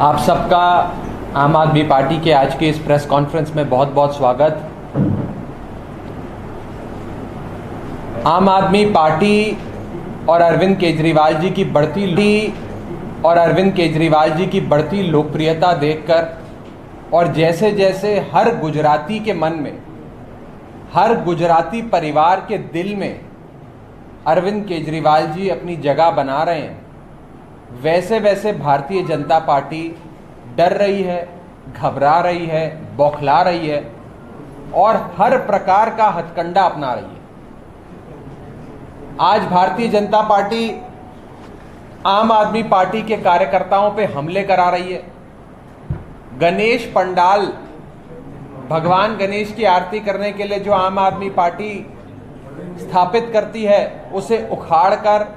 आप सबका आम आदमी पार्टी के आज के इस प्रेस कॉन्फ्रेंस में बहुत बहुत स्वागत। आम आदमी पार्टी और अरविंद केजरीवाल जी की बढ़ती लोकप्रियता देखकर और जैसे जैसे हर गुजराती के मन में, हर गुजराती परिवार के दिल में अरविंद केजरीवाल जी अपनी जगह बना रहे हैं, वैसे वैसे भारतीय जनता पार्टी डर रही है, घबरा रही है, बौखला रही है और हर प्रकार का हथकंडा अपना रही है। आज भारतीय जनता पार्टी आम आदमी पार्टी के कार्यकर्ताओं पे हमले करा रही है। गणेश पंडाल, भगवान गणेश की आरती करने के लिए जो आम आदमी पार्टी स्थापित करती है, उसे उखाड़कर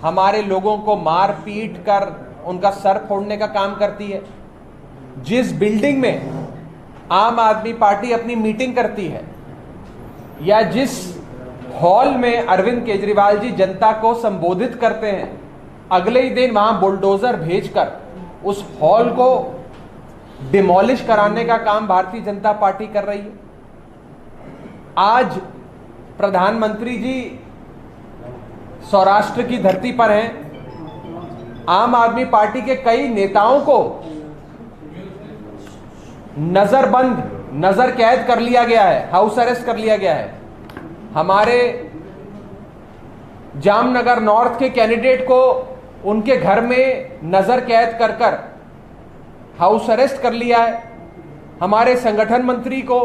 हमारे लोगों को मार पीट कर उनका सर फोड़ने का काम करती है। जिस बिल्डिंग में आम आदमी पार्टी अपनी मीटिंग करती है या जिस हॉल में अरविंद केजरीवाल जी जनता को संबोधित करते हैं, अगले ही दिन वहां बुलडोजर भेजकर उस हॉल को डिमोलिश कराने का काम भारतीय जनता पार्टी कर रही है। आज प्रधानमंत्री जी सौराष्ट्र की धरती पर हैं। आम आदमी पार्टी के कई नेताओं को नजर कैद कर लिया गया है, हाउस अरेस्ट कर लिया गया है। हमारे जामनगर नॉर्थ के कैंडिडेट को उनके घर में नजर कैद कर कर हाउस अरेस्ट कर लिया है। हमारे संगठन मंत्री को,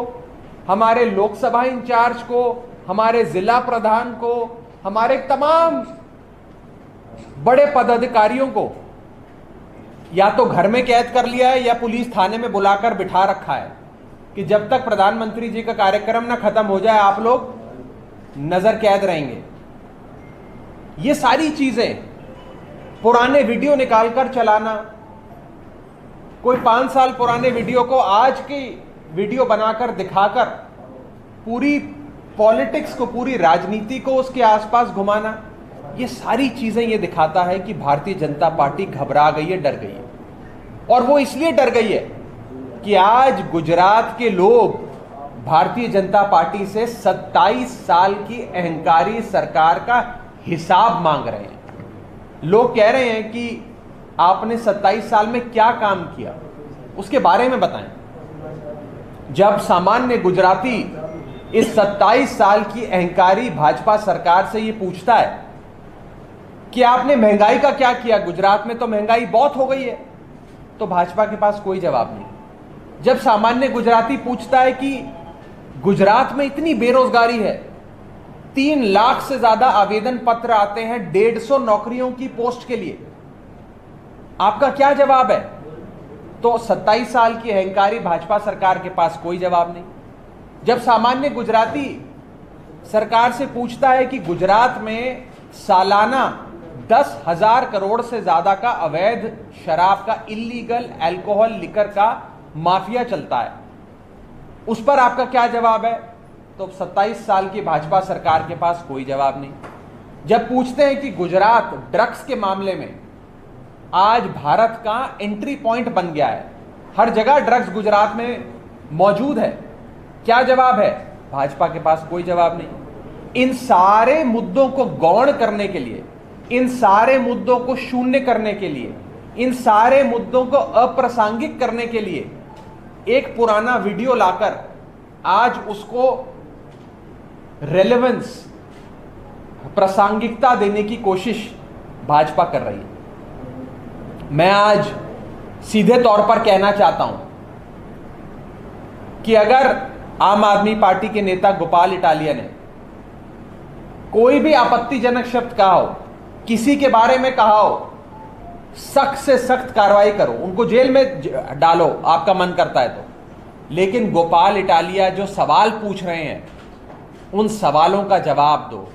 हमारे लोकसभा इंचार्ज को, हमारे जिला प्रधान को, हमारे तमाम बड़े पदाधिकारियों को या तो घर में कैद कर लिया है या पुलिस थाने में बुलाकर बिठा रखा है कि जब तक प्रधानमंत्री जी का कार्यक्रम ना खत्म हो जाए आप लोग नजर कैद रहेंगे। ये सारी चीजें, पुराने वीडियो निकालकर चलाना, कोई 5 साल पुराने वीडियो को आज की वीडियो बनाकर दिखाकर पूरी पॉलिटिक्स को, पूरी राजनीति को उसके आसपास घुमाना, ये सारी चीजें ये दिखाता है कि भारतीय जनता पार्टी घबरा गई है, डर गई है। और वो इसलिए डर गई है कि आज गुजरात के लोग भारतीय जनता पार्टी से 27 साल की अहंकारी सरकार का हिसाब मांग रहे हैं। लोग कह रहे हैं कि आपने 27 साल में क्या काम किया, उसके बारे में बताएं। जब सामान्य गुजराती इस 27 साल की अहंकारी भाजपा सरकार से ये पूछता है कि आपने महंगाई का क्या किया, गुजरात में तो महंगाई बहुत हो गई है, तो भाजपा के पास कोई जवाब नहीं। जब सामान्य गुजराती पूछता है कि गुजरात में इतनी बेरोजगारी है, 3 लाख से ज्यादा आवेदन पत्र आते हैं 150 नौकरियों की पोस्ट के लिए, आपका क्या जवाब है? तो 27 साल की अहंकारी भाजपा सरकार के पास कोई जवाब नहीं। जब सामान्य गुजराती सरकार से पूछता है कि गुजरात में सालाना 10,000 करोड़ से ज्यादा का अवैध शराब का, इल्लीगल अल्कोहल लिकर का माफिया चलता है, उस पर आपका क्या जवाब है? तो 27 साल की भाजपा सरकार के पास कोई जवाब नहीं। जब पूछते हैं कि गुजरात ड्रग्स के मामले में आज भारत का एंट्री पॉइंट बन गया है, हर जगह ड्रग्स गुजरात में मौजूद है, क्या जवाब है? भाजपा के पास कोई जवाब नहीं। इन सारे मुद्दों को गौण करने के लिए, इन सारे मुद्दों को शून्य करने के लिए, इन सारे मुद्दों को अप्रासंगिक करने के लिए एक पुराना वीडियो लाकर आज उसको रेलेवेंस, प्रासंगिकता देने की कोशिश भाजपा कर रही है। मैं आज सीधे तौर पर कहना चाहता हूं कि अगर आम आदमी पार्टी के नेता गोपाल इटालिया ने कोई भी आपत्तिजनक शब्द कहा हो, किसी के बारे में कहा हो, सख्त से सख्त कार्रवाई करो, उनको जेल में डालो, आपका मन करता है तो। लेकिन गोपाल इटालिया जो सवाल पूछ रहे हैं, उन सवालों का जवाब दो।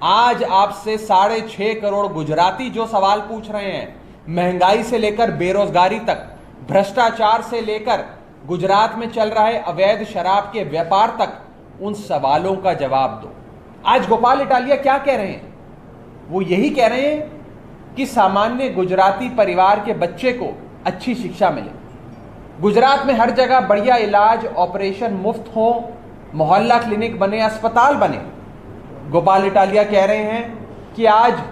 आज आपसे 6.5 करोड़ गुजराती जो सवाल पूछ रहे हैं, महंगाई से लेकर बेरोजगारी तक, भ्रष्टाचार से लेकर गुजरात में चल रहा है अवैध शराब के व्यापार तक, उन सवालों का जवाब दो। आज गोपाल इटालिया क्या कह रहे हैं? वो यही कह रहे हैं कि सामान्य गुजराती परिवार के बच्चे को अच्छी शिक्षा मिले, गुजरात में हर जगह बढ़िया इलाज, ऑपरेशन मुफ्त हो, मोहल्ला क्लिनिक बने, अस्पताल बने। गोपाल इटालिया कह रहे हैं कि आज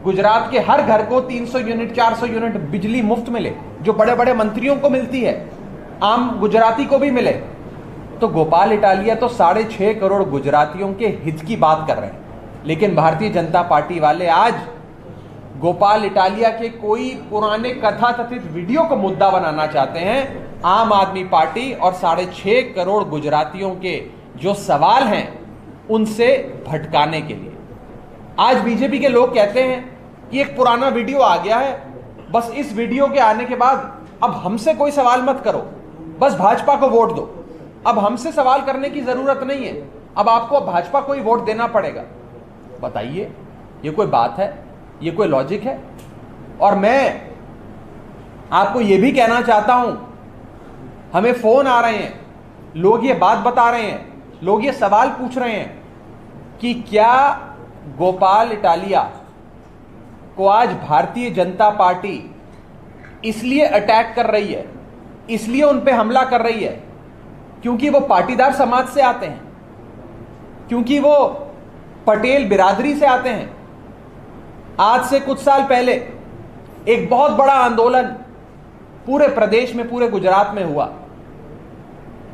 गुजरात के हर घर को 300 यूनिट 400 यूनिट बिजली मुफ्त मिले, जो बड़े बड़े मंत्रियों को मिलती है, आम गुजराती को भी मिले। तो गोपाल इटालिया तो 6.5 करोड़ गुजरातियों के हित की बात कर रहे हैं, लेकिन भारतीय जनता पार्टी वाले आज गोपाल इटालिया के कोई पुराने कथाकथित वीडियो को मुद्दा बनाना चाहते हैं आम आदमी पार्टी और 6.5 करोड़ गुजरातियों के जो सवाल हैं उनसे भटकाने के लिए। आज बीजेपी के लोग कहते हैं कि एक पुराना वीडियो आ गया है, बस इस वीडियो के आने के बाद अब हमसे कोई सवाल मत करो, बस भाजपा को वोट दो, अब हमसे सवाल करने की जरूरत नहीं है, अब आपको भाजपा को ही वोट देना पड़ेगा। बताइए, ये कोई बात है? ये कोई लॉजिक है? और मैं आपको यह भी कहना चाहता हूं, हमें फोन आ रहे हैं, लोग ये बात बता रहे हैं, लोग ये सवाल पूछ रहे हैं कि क्या गोपाल इटालिया को आज भारतीय जनता पार्टी इसलिए अटैक कर रही है, इसलिए उन पे हमला कर रही है क्योंकि वो पाटीदार समाज से आते हैं, क्योंकि वो पटेल बिरादरी से आते हैं। आज से कुछ साल पहले एक बहुत बड़ा आंदोलन पूरे प्रदेश में, पूरे गुजरात में हुआ।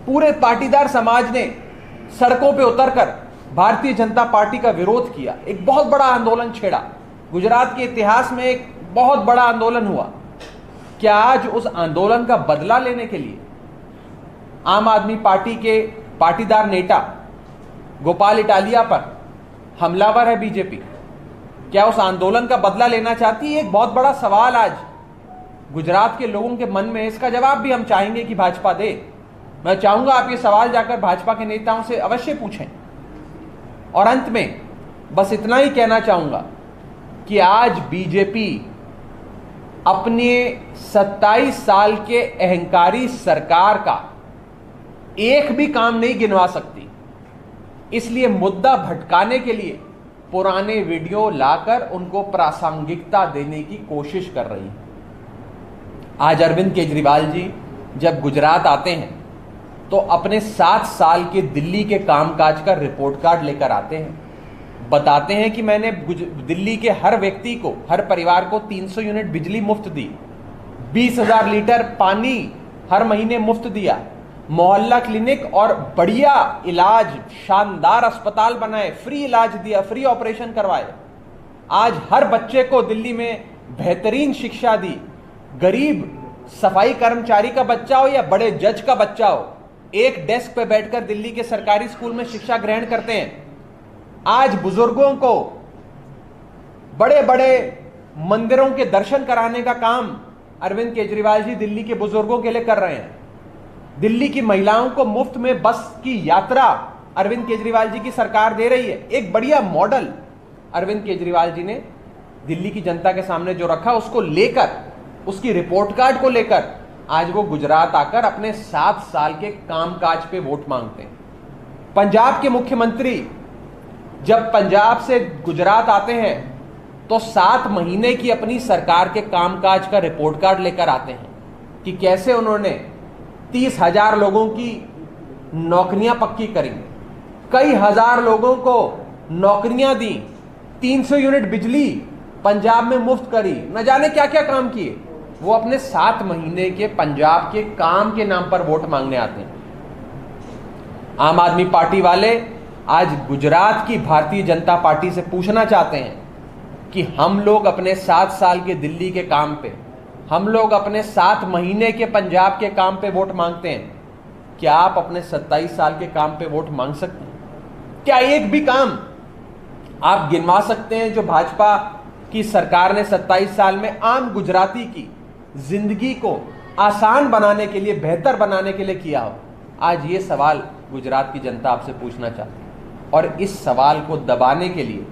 पूरे पाटीदार समाज ने सड़कों पे उतरकर भारतीय जनता पार्टी का विरोध किया, एक बहुत बड़ा आंदोलन छेड़ा। गुजरात के इतिहास में एक बहुत बड़ा आंदोलन हुआ। क्या आज उस आंदोलन का बदला लेने के लिए आम आदमी पार्टी के पाटीदार नेता गोपाल इटालिया पर हमलावर है बीजेपी? क्या उस आंदोलन का बदला लेना चाहती है? एक बहुत बड़ा सवाल आज गुजरात के लोगों के मन में, इसका जवाब भी हम चाहेंगे कि भाजपा दे। मैं चाहूंगा आप ये सवाल जाकर भाजपा के नेताओं से अवश्य पूछें। और अंत में बस इतना ही कहना चाहूंगा कि आज बीजेपी अपने 27 साल के अहंकारी सरकार का एक भी काम नहीं गिनवा सकती, इसलिए मुद्दा भटकाने के लिए पुराने वीडियो लाकर उनको प्रासंगिकता देने की कोशिश कर रही है। आज अरविंद केजरीवाल जी जब गुजरात आते हैं तो अपने 7 साल के दिल्ली के कामकाज का रिपोर्ट कार्ड लेकर आते हैं, बताते हैं कि मैंने दिल्ली के हर व्यक्ति को, हर परिवार को 300 यूनिट बिजली मुफ्त दी, 20,000 लीटर पानी हर महीने मुफ्त दिया, मोहल्ला क्लिनिक और बढ़िया इलाज, शानदार अस्पताल बनाए, फ्री इलाज दिया, फ्री ऑपरेशन करवाए। आज हर बच्चे को दिल्ली में बेहतरीन शिक्षा दी। गरीब सफाई कर्मचारी का बच्चा हो या बड़े जज का बच्चा हो, एक डेस्क पे बैठकर दिल्ली के सरकारी स्कूल में शिक्षा ग्रहण करते हैं। आज बुजुर्गों को बड़े बड़े मंदिरों के दर्शन कराने का काम अरविंद केजरीवाल जी दिल्ली के बुजुर्गों के लिए कर रहे हैं। दिल्ली की महिलाओं को मुफ्त में बस की यात्रा अरविंद केजरीवाल जी की सरकार दे रही है। एक बढ़िया मॉडल अरविंद केजरीवाल जी ने दिल्ली की जनता के सामने जो रखा, उसको लेकर, उसकी रिपोर्ट कार्ड को लेकर आज वो गुजरात आकर अपने 7 साल के कामकाज पे वोट मांगते हैं। पंजाब के मुख्यमंत्री जब पंजाब से गुजरात आते हैं तो 7 महीने की अपनी सरकार के कामकाज का रिपोर्ट कार्ड लेकर आते हैं कि कैसे उन्होंने 30,000 लोगों की नौकरियां पक्की करी, कई हजार लोगों को नौकरियां दी, 300 यूनिट बिजली पंजाब में मुफ्त करी, न जाने क्या क्या काम किए। वो अपने 7 महीने के पंजाब के काम के नाम पर वोट मांगने आते हैं। आम आदमी पार्टी वाले आज गुजरात की भारतीय जनता पार्टी से पूछना चाहते हैं कि हम लोग अपने 7 साल के दिल्ली के काम पे, हम लोग अपने 7 महीने के पंजाब के काम पे वोट मांगते हैं, क्या आप अपने 27 साल के काम पे वोट मांग सकते हैं? क्या एक भी काम आप गिनवा सकते हैं जो भाजपा की सरकार ने 27 साल में आम गुजराती की जिंदगी को आसान बनाने के लिए, बेहतर बनाने के लिए किया हो? आज ये सवाल गुजरात की जनता आपसे पूछना चाहती है और इस सवाल को दबाने के लिए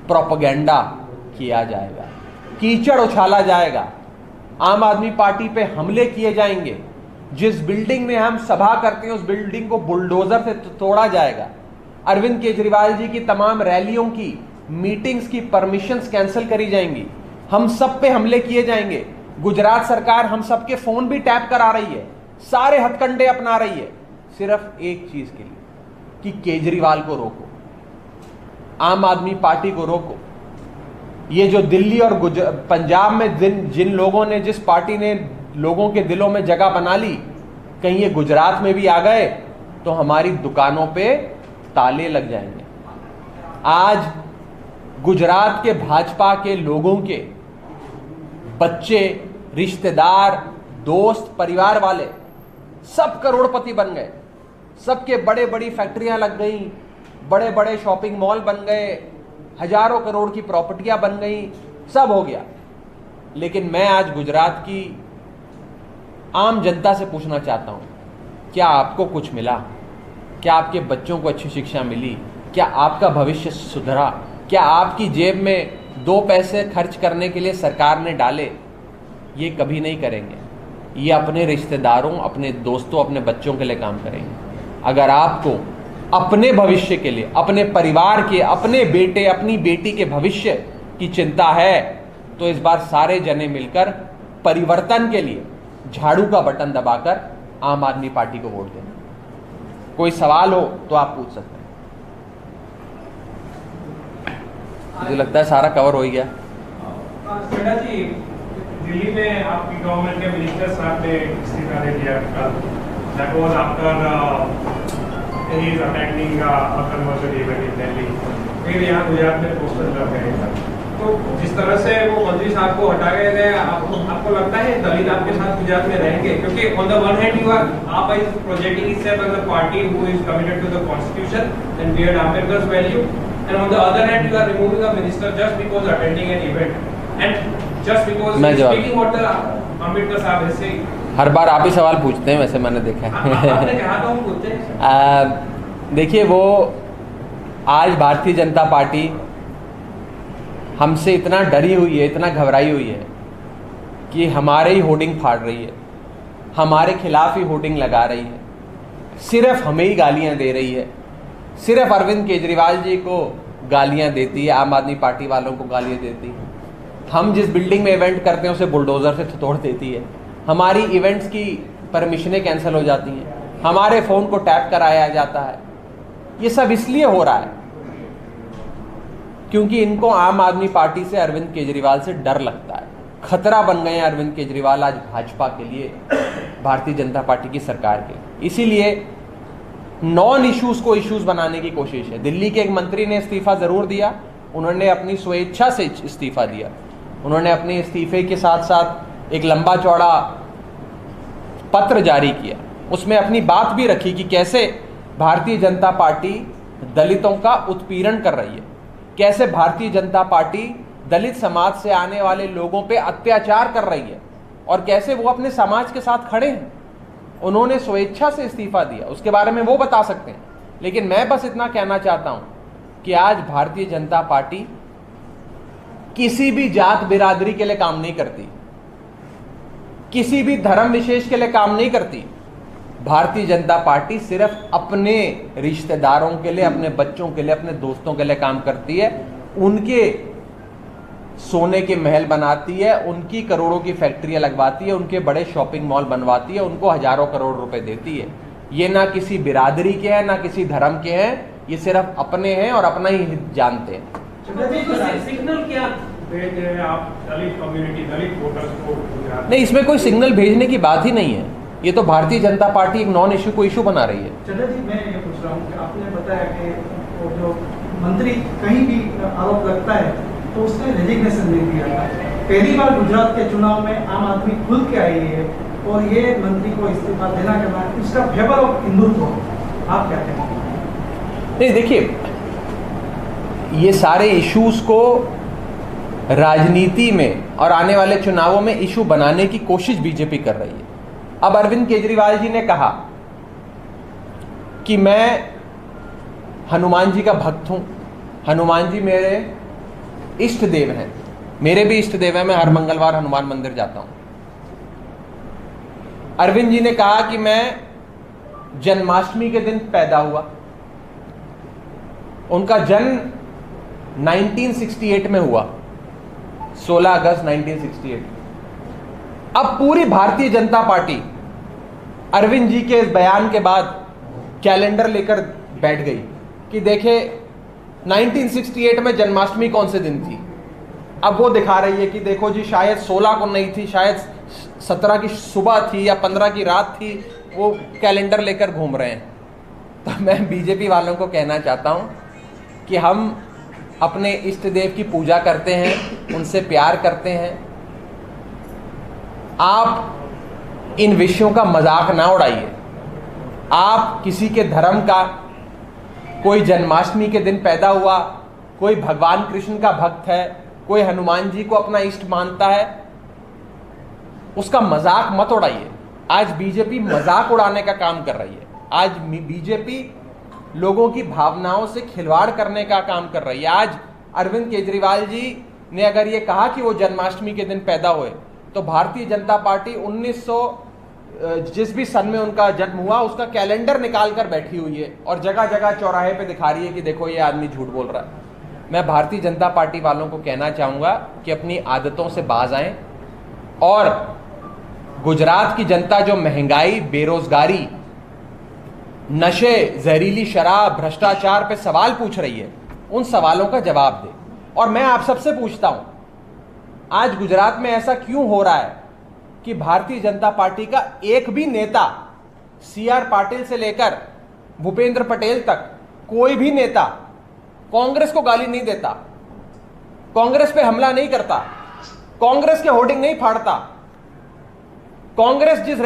प्रोपेगेंडा किया जाएगा, कीचड़ उछाला जाएगा, आम आदमी पार्टी पे हमले किए जाएंगे। जिस बिल्डिंग में हम सभा करते हैं उस बिल्डिंग को बुलडोजर से तोड़ा जाएगा। अरविंद केजरीवाल जी की तमाम रैलियों की, मीटिंग्स की परमिशंस कैंसिल करी जाएंगी। हम सब पे हमले किए जाएंगे। गुजरात सरकार हम सबके फोन भी टैप करा रही है, सारे हथकंडे अपना रही है, सिर्फ एक चीज के लिए कि केजरीवाल को रोको, आम आदमी पार्टी को रोको। ये जो दिल्ली और पंजाब में जिन लोगों ने, जिस पार्टी ने लोगों के दिलों में जगह बना ली, कहीं ये गुजरात में भी आ गए तो हमारी दुकानों पे ताले लग जाएंगे। आज गुजरात के भाजपा के लोगों के बच्चे, रिश्तेदार, दोस्त, परिवार वाले सब करोड़पति बन गए, सबके बड़े बड़ी फैक्ट्रियां लग गई, बड़े बड़े शॉपिंग मॉल बन गए, हजारों करोड़ की प्रॉपर्टियां बन गई, सब हो गया। लेकिन मैं आज गुजरात की आम जनता से पूछना चाहता हूं, क्या आपको कुछ मिला? क्या आपके बच्चों को अच्छी शिक्षा मिली? क्या आपका भविष्य सुधरा? क्या आपकी जेब में 2 पैसे खर्च करने के लिए सरकार ने डाले? ये कभी नहीं करेंगे। ये अपने रिश्तेदारों, अपने दोस्तों, अपने बच्चों के लिए काम करेंगे। अगर आपको अपने भविष्य के लिए, अपने परिवार के, अपने बेटे, अपनी बेटी के भविष्य की चिंता है तो इस बार सारे जने मिलकर परिवर्तन के लिए झाड़ू का बटन दबाकर आम आदमी पार्टी को वोट देना। कोई सवाल हो तो आप पूछ सकते हैं। मुझे लगता है सारा कवर हो ही गया। सेठा जी, दिल्ली में आपकी गवर्नमेंट के मिनिस्टर साहब ने इस्तीफा दे दिया कल। That was after he is attending a conversion event in Delhi. फिर यहाँ गुजरात में पोस्टर लग गए। तो जिस तरह से वो मंत्री साहब को हटा गए थे, आपको लगता है दलित आपके साथ गुजरात में रहेंगे? क्योंकि on the one hand you are AAP is projecting himself as a party who is committed to the constitution and beard Ambedkar's value, and on the other hand you are removing a minister just because attending an event and just because speaking what the Ambedkar साहब है saying। हर बार आप ही सवाल पूछते हैं, वैसे मैंने देखा है। आपने कहा था हम पूछते हैं। देखिए, वो आज भारतीय जनता पार्टी हमसे इतना डरी हुई है, इतना घबराई हुई है कि हमारे ही होर्डिंग फाड़ रही है, हमारे खिलाफ ही होर्डिंग लगा रही है, सिर्फ हमें ही गालियां दे रही है, सिर्फ अरविंद केजरीवाल जी को गालियां देती है, आम आदमी पार्टी वालों को गालियां देती है। हम जिस बिल्डिंग में इवेंट करते हैं उसे बुलडोजर से तोड़ देती है, हमारी इवेंट्स की परमिशनें कैंसिल हो जाती हैं, हमारे फ़ोन को टैप कराया जाता है। ये सब इसलिए हो रहा है क्योंकि इनको आम आदमी पार्टी से, अरविंद केजरीवाल से डर लगता है। खतरा बन गए हैं अरविंद केजरीवाल आज भाजपा के लिए, भारतीय जनता पार्टी की सरकार के। इसीलिए नॉन इश्यूज को इश्यूज बनाने की कोशिश है। दिल्ली के एक मंत्री ने इस्तीफा जरूर दिया, उन्होंने अपनी स्वेच्छा से इस्तीफा दिया। उन्होंने अपने इस्तीफे के साथ साथ एक लंबा चौड़ा पत्र जारी किया, उसमें अपनी बात भी रखी कि कैसे भारतीय जनता पार्टी दलितों का उत्पीड़न कर रही है, कैसे भारतीय जनता पार्टी दलित समाज से आने वाले लोगों पे अत्याचार कर रही है और कैसे वो अपने समाज के साथ खड़े हैं। उन्होंने स्वेच्छा से इस्तीफा दिया, उसके बारे में वो बता सकते हैं। लेकिन मैं बस इतना कहना चाहता हूं कि आज भारतीय जनता पार्टी किसी भी जात बिरादरी के लिए काम नहीं करती, किसी भी धर्म विशेष के लिए काम नहीं करती। भारतीय जनता पार्टी सिर्फ अपने रिश्तेदारों के लिए, अपने बच्चों के लिए, अपने दोस्तों के लिए काम करती है। उनके सोने के महल बनाती है, उनकी करोड़ों की फैक्ट्रियां लगवाती है, उनके बड़े शॉपिंग मॉल बनवाती है, उनको हजारों करोड़ रुपए देती है। ये ना किसी बिरादरी के हैं, ना किसी धर्म के हैं, ये सिर्फ अपने हैं और अपना ही हित जानते हैं। सिग्नल क्या भेज रहे हैं आप दलित कम्युनिटी, दलित वोटर्स को? नहीं, इसमें कोई सिग्नल भेजने की बात ही नहीं है। ये तो भारतीय जनता पार्टी एक नॉन इश्यू को इश्यू बना रही है। चंद्र जी, मैं ये पूछ रहा हूँ कि आपने बताया कि वो जो मंत्री कहीं भी आरोप लगता है तो उसने रेजिग्नेशन दे दिया था। पहली बार गुजरात के चुनाव में आम आदमी खुल के आई है और ये मंत्री को इस्तीफा देना करना, इसका फेवर ऑफ हिंदुत्व, आप क्या कहते हैं? नहीं, देखिए, ये सारे इश्यूज को राजनीति में और आने वाले चुनावों में इशू बनाने की कोशिश बीजेपी कर रही है। अब अरविंद केजरीवाल जी ने कहा कि मैं हनुमान जी का भक्त हूं, हनुमान जी मेरे इष्ट देव हैं, मेरे भी इष्ट देव हैं, मैं हर मंगलवार हनुमान मंदिर जाता हूं। अरविंद जी ने कहा कि मैं जन्माष्टमी के दिन पैदा हुआ, उनका जन्म 1968 में हुआ, 16 अगस्त 1968। अब पूरी भारतीय जनता पार्टी अरविंद जी के इस बयान के बाद कैलेंडर लेकर बैठ गई कि देखे 1968 में जन्माष्टमी कौन से दिन थी। अब वो दिखा रही है कि देखो जी शायद 16 को नहीं थी, शायद 17 की सुबह थी या 15 की रात थी, वो कैलेंडर लेकर घूम रहे हैं। तो मैं बीजेपी वालों को कहना चाहता हूं कि हम अपने इष्ट देव की पूजा करते हैं, उनसे प्यार करते हैं। आप इन विषयों का मजाक ना उड़ाइए। आप किसी के धर्म का, कोई जन्माष्टमी के दिन पैदा हुआ, कोई भगवान कृष्ण का भक्त है, कोई हनुमान जी को अपना इष्ट मानता है, उसका मजाक मत उड़ाइए। आज बीजेपी मजाक उड़ाने का काम कर रही है। आज बीजेपी लोगों की भावनाओं से खिलवाड़ करने का काम कर रही है। आज अरविंद केजरीवाल जी ने अगर ये कहा कि वो जन्माष्टमी के दिन पैदा हुए, तो भारतीय जनता पार्टी 1900 जिस भी सन में उनका जन्म हुआ उसका कैलेंडर निकाल कर बैठी हुई है और जगह जगह चौराहे पे दिखा रही है कि देखो ये आदमी झूठ बोल रहा है। मैं भारतीय जनता पार्टी वालों को कहना चाहूंगा कि अपनी आदतों से बाज आएं और गुजरात की जनता जो महंगाई, बेरोजगारी, नशे, जहरीली शराब, भ्रष्टाचार पे सवाल पूछ रही है, उन सवालों का जवाब दे। और मैं आप सबसे पूछता हूं, आज गुजरात में ऐसा क्यों हो रहा है कि भारतीय जनता पार्टी का एक भी नेता, सीआर पाटिल से लेकर भूपेंद्र पटेल तक, कोई भी नेता कांग्रेस को गाली नहीं देता, कांग्रेस पे हमला नहीं करता, कांग्रेस के होर्डिंग नहीं फाड़ता, कांग्रेस जिस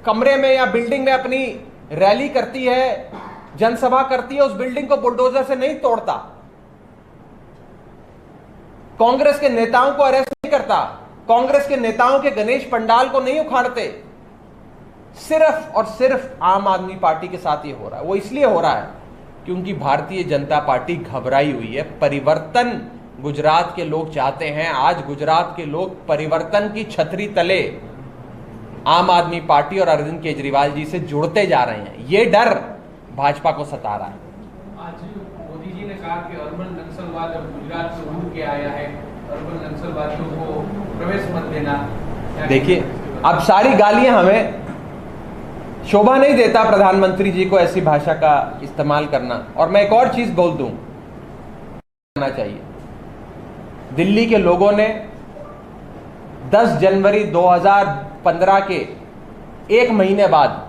कमरे में या बिल्डिंग में अपनी रैली करती है, जनसभा करती है, उस बिल्डिंग को बुलडोजर से नहीं तोड़ता, कांग्रेस के नेताओं को अरेस्ट नहीं करता, कांग्रेस के नेताओं के गणेश पंडाल को नहीं उखाड़ते। सिर्फ और सिर्फ आम आदमी पार्टी के साथ ये हो रहा है। वो इसलिए हो रहा है क्योंकि भारतीय जनता पार्टी घबराई हुई है। परिवर्तन गुजरात के लोग चाहते हैं। आज गुजरात के लोग परिवर्तन की छतरी तले आम आदमी पार्टी और अरविंद केजरीवाल जी से जुड़ते जा रहे हैं। ये डर भाजपा को सता रहा है। आज मोदी जी ने कहा कि अर्बन नक्सलवाद अब गुजरात से उड़ के आया है, अर्बन नक्सलवादियों को प्रवेश मत देना। देखिए, अब सारी गालियां हमें शोभा नहीं देता प्रधानमंत्री जी को ऐसी भाषा का इस्तेमाल करना। और मैं एक और चीज बोल दूं, चाहिए दिल्ली के लोगों ने 10 जनवरी 2015 के एक महीने बाद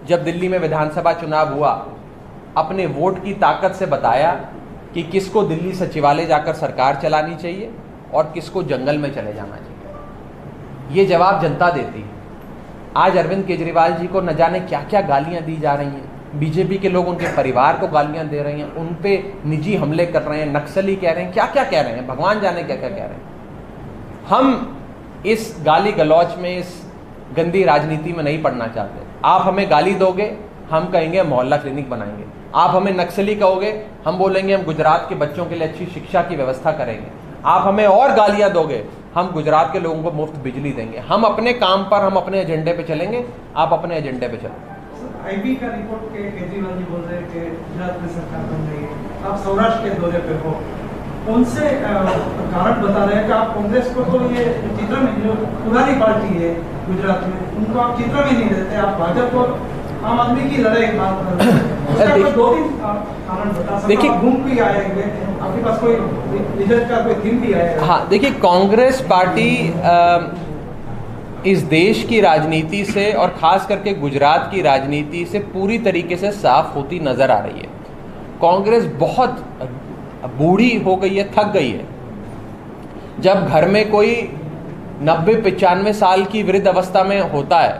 जब दिल्ली में विधानसभा चुनाव हुआ, अपने वोट की ताकत से बताया कि किसको दिल्ली सचिवालय जाकर सरकार चलानी चाहिए और किसको जंगल में चले जाना चाहिए। ये जवाब जनता देती है। आज अरविंद केजरीवाल जी को न जाने क्या क्या गालियां दी जा रही हैं। बीजेपी के लोग उनके परिवार को गालियां दे रहे हैं, उन पे निजी हमले कर रहे हैं, नक्सली कह रहे हैं, क्या क्या कह रहे हैं, भगवान जाने क्या क्या कह रहे हैं। हम इस गाली गलौच में, इस गंदी राजनीति में नहीं पड़ना चाहते। आप हमें गाली दोगे, हम कहेंगे मोहल्ला क्लिनिक बनाएंगे। आप हमें नक्सली कहोगे, हम बोलेंगे हम गुजरात के बच्चों के लिए अच्छी शिक्षा की व्यवस्था करेंगे। आप हमें और गालियां दोगे, हम गुजरात के लोगों को मुफ्त बिजली देंगे। हम अपने काम पर, हम अपने एजेंडे पे चलेंगे, आप अपने एजेंडे पे चलें। आईबी का रिपोर्ट के केजरीवाल जी बोल रहे हैं कि गुजरात में सरकार बन रही है, आप सौराष्ट्र के दौरे पे हो, उनसे कारण बता रहे हैं कि आप कांग्रेस को तो ये चित्र में, जो पुरानी पार्टी है गुजरात में, उनको आप चित्र में नहीं देते, आप भाजपा और आम आदमी की लड़ाई बात कर रहे हैं। 2-3 कारण बता सकते, देखिए घूम भी आएंगे, आपके पास कोई रिजल्ट का कोई थीम भी आएगा। हाँ, देखिए कांग्रेस पार्टी इस देश की राजनीति से और खास करके गुजरात की राजनीति से पूरी तरीके से साफ होती नजर आ रही है। कांग्रेस बहुत बूढ़ी हो गई है, थक गई है। जब घर में कोई 90-95 साल की वृद्ध अवस्था में होता है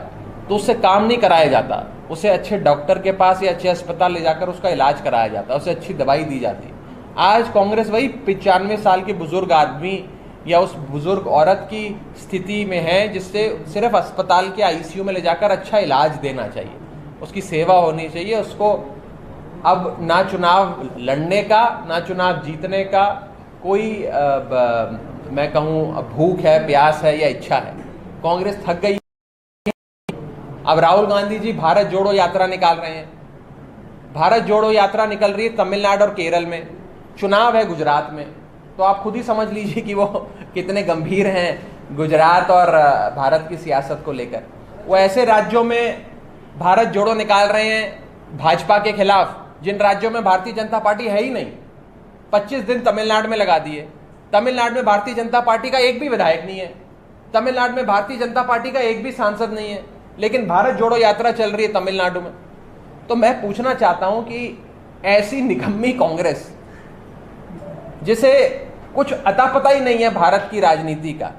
तो उससे काम नहीं कराया जाता, उसे अच्छे डॉक्टर के पास या अच्छे अस्पताल ले जाकर उसका इलाज कराया जाता है, उसे अच्छी दवाई दी जाती है। आज कांग्रेस वही 95 साल के बुजुर्ग आदमी या उस बुजुर्ग औरत की स्थिति में है जिससे सिर्फ अस्पताल के आईसीयू में ले जाकर अच्छा इलाज देना चाहिए, उसकी सेवा होनी चाहिए। उसको अब ना चुनाव लड़ने का, ना चुनाव जीतने का कोई मैं कहूँ भूख है, प्यास है या इच्छा है। कांग्रेस थक गई। अब राहुल गांधी जी भारत जोड़ो यात्रा निकाल रहे हैं। भारत जोड़ो यात्रा निकल रही है तमिलनाडु और केरल में, चुनाव है गुजरात में, तो आप खुद ही समझ लीजिए कि वो कितने गंभीर हैं, गुजरात और भारत की सियासत को लेकर। वो ऐसे राज्यों में भारत जोड़ो निकाल रहे हैं भाजपा के खिलाफ जिन राज्यों में भारतीय जनता पार्टी है ही नहीं। 25 दिन तमिलनाडु में लगा दिए। तमिलनाडु में भारतीय जनता पार्टी का एक भी विधायक नहीं है, तमिलनाडु में भारतीय जनता पार्टी का एक भी सांसद नहीं है, लेकिन भारत जोड़ो यात्रा चल रही है तमिलनाडु में। तो मैं पूछना चाहता हूं कि ऐसी निकम्मी कांग्रेस जिसे कुछ अता पता ही नहीं है भारत की राजनीति का,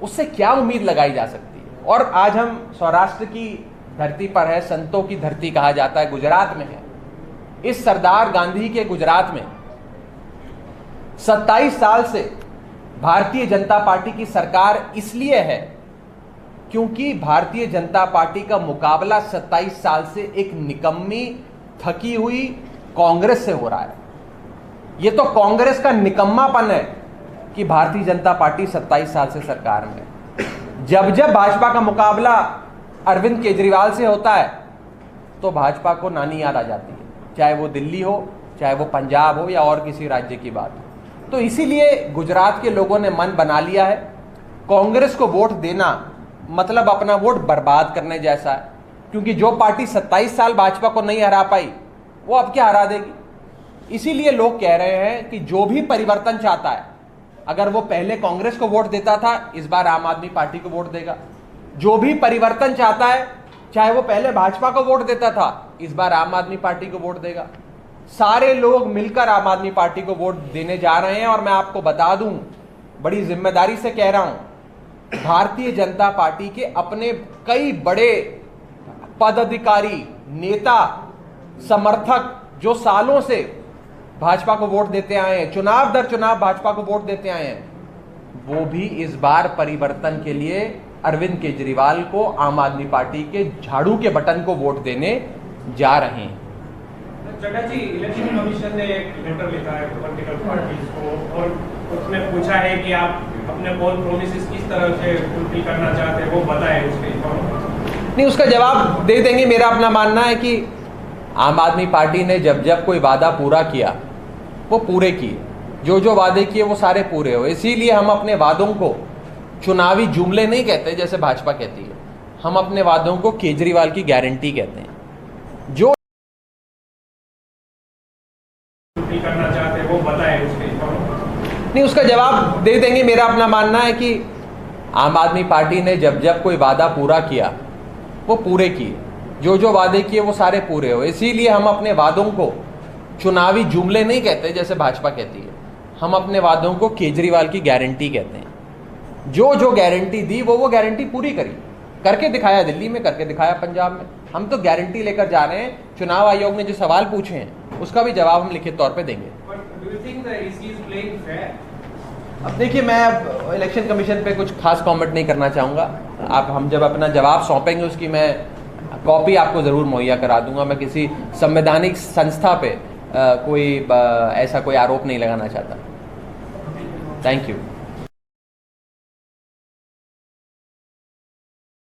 उससे क्या उम्मीद लगाई जा सकती है। और आज हम सौराष्ट्र की धरती पर है, संतों की धरती कहा जाता है, गुजरात में है। इस सरदार गांधी के गुजरात में 27 साल से भारतीय जनता पार्टी की सरकार इसलिए है क्योंकि भारतीय जनता पार्टी का मुकाबला 27 साल से एक निकम्मी थकी हुई कांग्रेस से हो रहा है। यह तो कांग्रेस का निकम्मापन है कि भारतीय जनता पार्टी 27 साल से सरकार में है। जब जब भाजपा का मुकाबला अरविंद केजरीवाल से होता है तो भाजपा को नानी याद आ जाती है, चाहे वो दिल्ली हो, चाहे वो पंजाब हो या और किसी राज्य की बात हो। तो इसीलिए गुजरात के लोगों ने मन बना लिया है, कांग्रेस को वोट देना मतलब अपना वोट बर्बाद करने जैसा है, क्योंकि जो पार्टी 27 साल भाजपा को नहीं हरा पाई वो अब क्या हरा देगी। इसीलिए लोग कह रहे हैं कि जो भी परिवर्तन चाहता है, अगर वो पहले कांग्रेस को वोट देता था, इस बार आम आदमी पार्टी को वोट देगा। जो भी परिवर्तन चाहता है, चाहे वो पहले भाजपा को वोट देता था, इस बार आम आदमी पार्टी को वोट देगा। सारे लोग मिलकर आम आदमी पार्टी को वोट देने जा रहे हैं। और मैं आपको बता दूं, बड़ी जिम्मेदारी से कह रहा हूं, भारतीय जनता पार्टी के अपने कई बड़े पदाधिकारी, नेता, समर्थक जो सालों से भाजपा को वोट देते आए हैं, चुनाव दर चुनाव भाजपा को वोट देते आए हैं, वो भी इस बार परिवर्तन के लिए अरविंद केजरीवाल को, आम आदमी पार्टी के झाड़ू के बटन को वोट देने जा रहे हैं। चड्ढा जी, इलेक्शन कमीशन ने एक लेटर लिखा है पॉलिटिकल पार्टीज को और उसमें पूछा है कि आप अपने पोल प्रोमिसेस किस तरह से फुलफिल करना चाहते हैं, वो बताएं उसके। नहीं, उसका जवाब दे देंगे। मेरा अपना मानना है कि आम आदमी पार्टी ने जब जब कोई वादा पूरा किया वो पूरे किए, जो जो वादे किए वो सारे पूरे हुए। इसीलिए हम अपने वादों को चुनावी जुमले नहीं कहते जैसे भाजपा कहती है, हम अपने वादों को केजरीवाल की गारंटी कहते हैं। जो करना चाहते हैं वो बताएं उसके। नहीं, उसका जवाब दे देंगे। मेरा अपना मानना है कि आम आदमी पार्टी ने जब जब कोई वादा पूरा किया वो पूरे किए, जो जो वादे किए वो सारे पूरे हुए। इसीलिए हम अपने वादों को चुनावी जुमले नहीं कहते जैसे भाजपा कहती है, हम अपने वादों को केजरीवाल की गारंटी कहते हैं। जो जो गारंटी दी वो गारंटी पूरी करी, करके दिखाया, दिल्ली में करके दिखाया, पंजाब में। हम तो गारंटी लेकर जा रहे हैं। चुनाव आयोग ने जो सवाल पूछे हैं उसका भी जवाब हम लिखित तौर पे देंगे। अब देखिए, मैं इलेक्शन कमीशन पे कुछ खास कमेंट नहीं करना चाहूँगा। हम जब अपना जवाब सौंपेंगे उसकी मैं कॉपी आपको ज़रूर मुहैया करा दूंगा। मैं किसी संवैधानिक संस्था पे ऐसा कोई आरोप नहीं लगाना चाहता। Thank you.